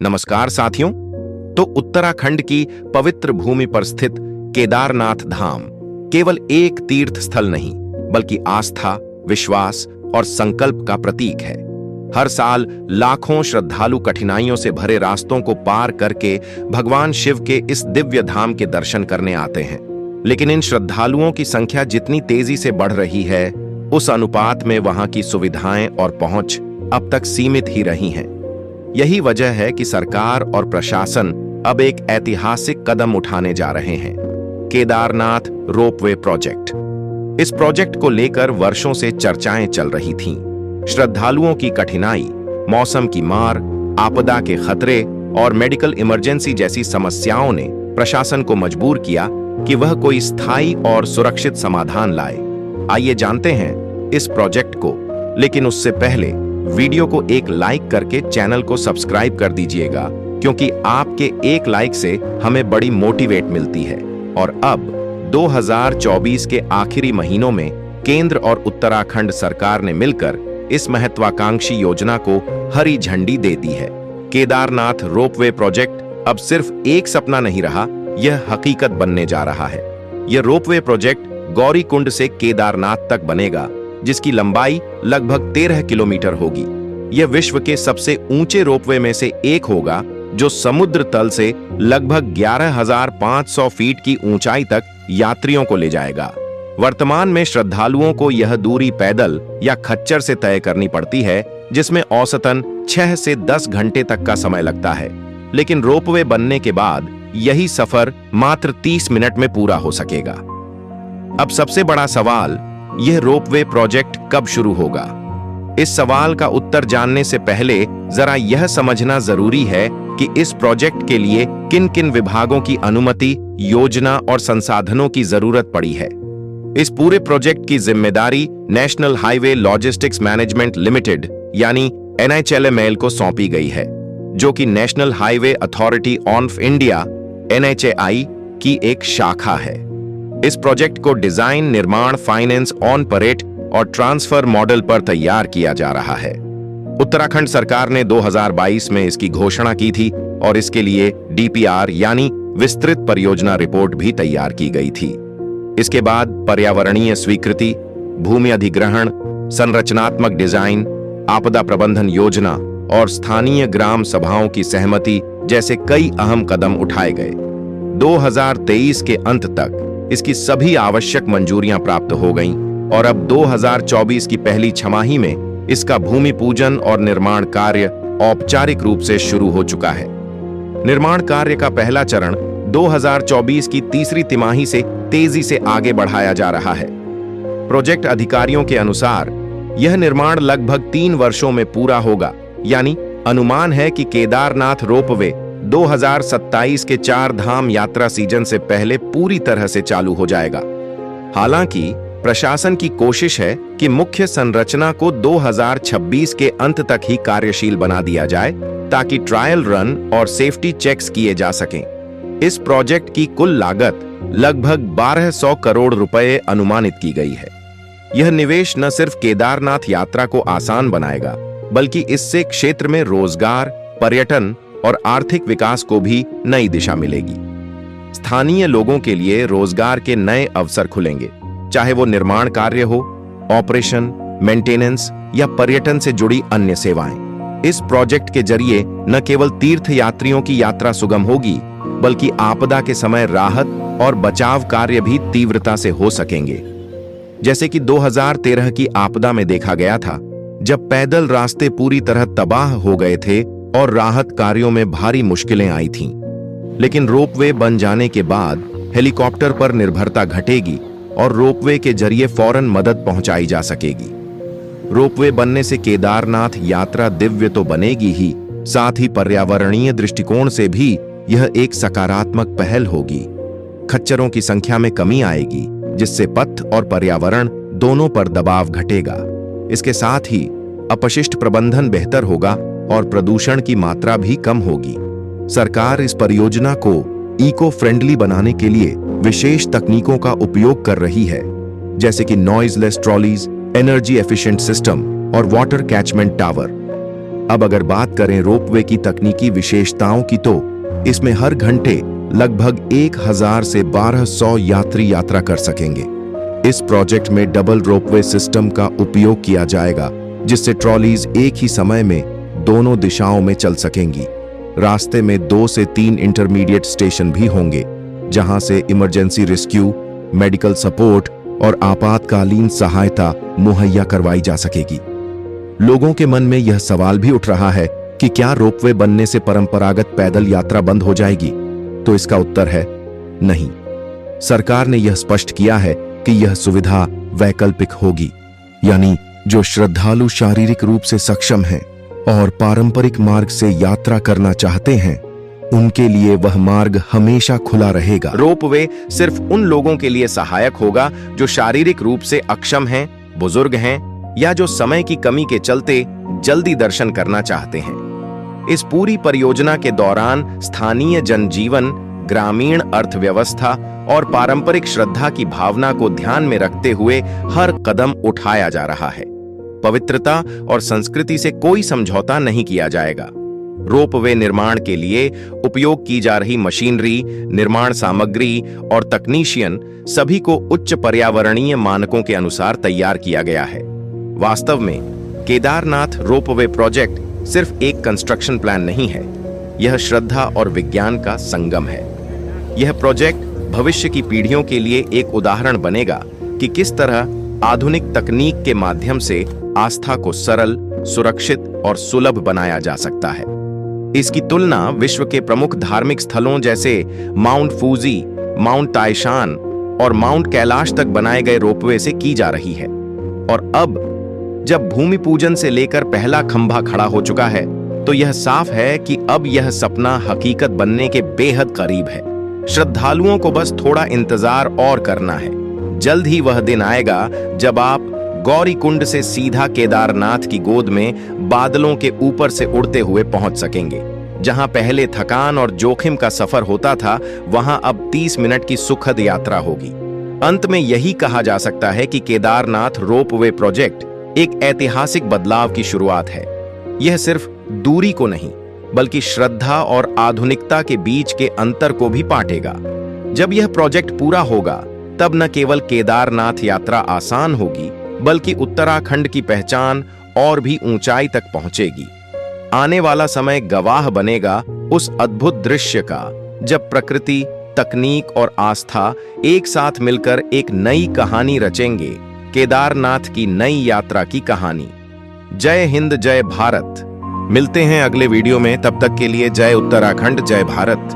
नमस्कार साथियों। तो उत्तराखंड की पवित्र भूमि पर स्थित केदारनाथ धाम केवल एक तीर्थ स्थल नहीं, बल्कि आस्था, विश्वास और संकल्प का प्रतीक है। हर साल लाखों श्रद्धालु कठिनाइयों से भरे रास्तों को पार करके भगवान शिव के इस दिव्य धाम के दर्शन करने आते हैं। लेकिन इन श्रद्धालुओं की संख्या जितनी तेजी से बढ़ रही है, उस अनुपात में वहां की सुविधाएं और पहुंच अब तक सीमित ही रही हैं। यही वजह है कि सरकार और प्रशासन अब एक ऐतिहासिक कदम उठाने जा रहे हैं, केदारनाथ रोपवे प्रोजेक्ट। इस प्रोजेक्ट को लेकर वर्षों से चर्चाएं चल रही थीं। श्रद्धालुओं की कठिनाई, मौसम की मार, आपदा के खतरे और मेडिकल इमरजेंसी जैसी समस्याओं ने प्रशासन को मजबूर किया कि वह कोई स्थायी और सुरक्षित समाधान लाए। आइए जानते हैं इस प्रोजेक्ट को, लेकिन उससे पहले वीडियो को एक लाइक करके चैनल को सब्सक्राइब कर दीजिएगा, क्योंकि आपके एक लाइक से हमें बड़ी मोटिवेट मिलती है। और अब 2024 के आखिरी महीनों में केंद्र और उत्तराखंड सरकार ने मिलकर इस महत्वाकांक्षी योजना को हरी झंडी दे दी है। केदारनाथ रोपवे प्रोजेक्ट अब सिर्फ एक सपना नहीं रहा, यह हकीकत बनने जा रहा है। यह रोपवे प्रोजेक्ट गौरीकुंड से केदारनाथ तक बनेगा, जिसकी लंबाई लगभग 13 किलोमीटर होगी। यह विश्व के सबसे ऊंचे रोपवे में से एक होगा, जो समुद्र तल से लगभग 11,500 फीट की ऊंचाई तक यात्रियों को ले जाएगा। वर्तमान में श्रद्धालुओं को यह दूरी पैदल या खच्चर से तय करनी पड़ती है, जिसमें औसतन 6 से 10 घंटे तक का समय लगता है। लेकिन रोपवे बनने के बाद यही सफर मात्र 30 मिनट में पूरा हो सकेगा। अब सबसे बड़ा सवाल, यह रोपवे प्रोजेक्ट कब शुरू होगा? इस सवाल का उत्तर जानने से पहले जरा यह समझना जरूरी है कि इस प्रोजेक्ट के लिए किन किन विभागों की अनुमति, योजना और संसाधनों की जरूरत पड़ी है। इस पूरे प्रोजेक्ट की जिम्मेदारी national highway logistics management limited यानी NHLML को सौंपी गई है, जो कि national highway authority of India NHAI की एक शाखा है। इस प्रोजेक्ट को डिजाइन, निर्माण, फाइनेंस, ऑपरेट और ट्रांसफर मॉडल पर तैयार किया जा रहा है। उत्तराखंड सरकार ने 2022 में इसकी घोषणा की थी और इसके लिए DPR यानी विस्तृत परियोजना रिपोर्ट भी तैयार की गई थी। इसके बाद पर्यावरणीय स्वीकृति, भूमि अधिग्रहण, संरचनात्मक डिजाइन, आपदा प्रबंधन योजना और स्थानीय ग्राम सभाओं की सहमति जैसे कई अहम कदम उठाए गए। 2023 के अंत तक इसकी सभी आवश्यक मंजूरियां प्राप्त हो गईं और अब 2024 की पहली छमाही में इसका भूमि पूजन और निर्माण कार्य औपचारिक रूप से शुरू हो चुका है। निर्माण कार्य का पहला चरण 2024 की तीसरी तिमाही से तेजी से आगे बढ़ाया जा रहा है। प्रोजेक्ट अधिकारियों के अनुसार यह निर्माण लगभग 3 वर्षों में पूरा होगा, यानी अनुमान है कि केदारनाथ रोपवे 2027 के 4 धाम यात्रा सीजन से पहले पूरी तरह से चालू हो जाएगा। हालांकि प्रशासन की कोशिश है कि मुख्य संरचना को 2026 के अंत तक ही कार्यशील बना दिया जाए, ताकि ट्रायल रन और सेफ्टी चेक्स किए जा सकें। इस प्रोजेक्ट की कुल लागत लगभग 1200 करोड़ रुपए अनुमानित की गई है। यह निवेश न सिर्फ केदारनाथ यात्रा को आसान बनाएगा, बल्कि इससे क्षेत्र में रोजगार, पर्यटन और आर्थिक विकास को भी नई दिशा मिलेगी। स्थानीय लोगों के लिए रोजगार के नए अवसर खुलेंगे, चाहे वो निर्माण कार्य हो, ऑपरेशन, मेंटेनेंस या पर्यटन से जुड़ी अन्य सेवाएं। इस प्रोजेक्ट के जरिए न केवल तीर्थ यात्रियों की यात्रा सुगम होगी, बल्कि आपदा के समय राहत और बचाव कार्य भी तीव्रता से हो सकेंगे। जैसे कि 2013 की आपदा में देखा गया था, जब पैदल रास्ते पूरी तरह तबाह हो गए थे और राहत कार्यों में भारी मुश्किलें आई थीं। लेकिन रोपवे बन जाने के बाद हेलीकॉप्टर पर निर्भरता घटेगी और रोपवे के जरिए फौरन मदद पहुंचाई जा सकेगी। रोपवे बनने से केदारनाथ यात्रा दिव्य तो बनेगी ही, साथ ही पर्यावरणीय दृष्टिकोण से भी यह एक सकारात्मक पहल होगी। खच्चरों की संख्या में कमी आएगी, जिससे पथ और पर्यावरण दोनों पर दबाव घटेगा। इसके साथ ही अपशिष्ट प्रबंधन बेहतर होगा और प्रदूषण की मात्रा भी कम होगी। सरकार इस परियोजना को इको फ्रेंडली बनाने के लिए विशेष तकनीकों का उपयोग कर रही है, जैसे कि noiseless trolleys, energy efficient system और वाटर कैचमेंट टावर। अब अगर बात करें रोपवे की तकनीकी विशेषताओं की तो इसमें हर घंटे लगभग 1000 से 1200 यात्री यात्रा कर सकेंगे। इस प्रोजेक्ट में डबल रोपवे सिस्टम का उपयोग किया जाएगा, जिससे ट्रॉलीज एक ही समय में दोनों दिशाओं में चल सकेंगी। रास्ते में 2 से 3 इंटरमीडिएट स्टेशन भी होंगे, जहां से इमरजेंसी रेस्क्यू, मेडिकल सपोर्ट और आपातकालीन सहायता मुहैया करवाई जा सकेगी। लोगों के मन में यह सवाल भी उठ रहा है कि क्या रोपवे बनने से परंपरागत पैदल यात्रा बंद हो जाएगी? तो इसका उत्तर है नहीं। सरकार ने यह स्पष्ट किया है कि यह सुविधा वैकल्पिक होगी, यानी जो श्रद्धालु शारीरिक रूप से सक्षम हैं और पारंपरिक मार्ग से यात्रा करना चाहते हैं, उनके लिए वह मार्ग हमेशा खुला रहेगा। रोपवे सिर्फ उन लोगों के लिए सहायक होगा जो शारीरिक रूप से अक्षम हैं, बुजुर्ग हैं या जो समय की कमी के चलते जल्दी दर्शन करना चाहते हैं। इस पूरी परियोजना के दौरान स्थानीय जनजीवन, ग्रामीण अर्थव्यवस्था और पारंपरिक श्रद्धा की भावना को ध्यान में रखते हुए हर कदम उठाया जा रहा है। पवित्रता और संस्कृति से कोई समझौता नहीं किया जाएगा। रोपवे निर्माण के लिए उपयोग की जा रही मशीनरी, निर्माण सामग्री और तकनीशियन सभी को उच्च पर्यावरणीय मानकों के अनुसार तैयार किया गया है। वास्तव में केदारनाथ रोपवे प्रोजेक्ट सिर्फ एक कंस्ट्रक्शन प्लान नहीं है, यह श्रद्धा और विज्ञान का संगम है। यह प्रोजेक्ट भविष्य की पीढ़ियों के लिए एक उदाहरण बनेगा कि किस तरह आधुनिक तकनीक के माध्यम से आस्था को सरल, सुरक्षित और सुलभ बनाया जा सकता है। इसकी तुलना विश्व के प्रमुख धार्मिक स्थलों जैसे माउंट फूजी, माउंट ताइशान और माउंट कैलाश तक बनाए गए रोपवे से की जा रही है। और अब जब भूमि पूजन से लेकर पहला खंभा खड़ा हो चुका है, तो यह साफ है कि अब यह सपना हकीकत बनने के बेहद करीब है। श्रद्धालुओं को बस थोड़ा इंतजार और करना है। जल्द ही वह दिन आएगा जब आप गौरीकुंड से सीधा केदारनाथ की गोद में बादलों के ऊपर से उड़ते हुए पहुंच सकेंगे। जहां पहले थकान और जोखिम का सफर होता था, वहां अब 30 मिनट की सुखद यात्रा होगी। अंत में यही कहा जा सकता है कि केदारनाथ रोपवे प्रोजेक्ट एक ऐतिहासिक बदलाव की शुरुआत है। यह सिर्फ दूरी को नहीं, बल्कि श्रद्धा और आधुनिकता के बीच के अंतर को भी पाटेगा। जब यह प्रोजेक्ट पूरा होगा, तब न केवल केदारनाथ यात्रा आसान होगी, बल्कि उत्तराखंड की पहचान और भी ऊंचाई तक पहुंचेगी। आने वाला समय गवाह बनेगा उस अद्भुत दृश्य का, जब प्रकृति, तकनीक और आस्था एक साथ मिलकर एक नई कहानी रचेंगे, केदारनाथ की नई यात्रा की कहानी। जय हिंद, जय भारत। मिलते हैं अगले वीडियो में, तब तक के लिए जय उत्तराखंड, जय भारत।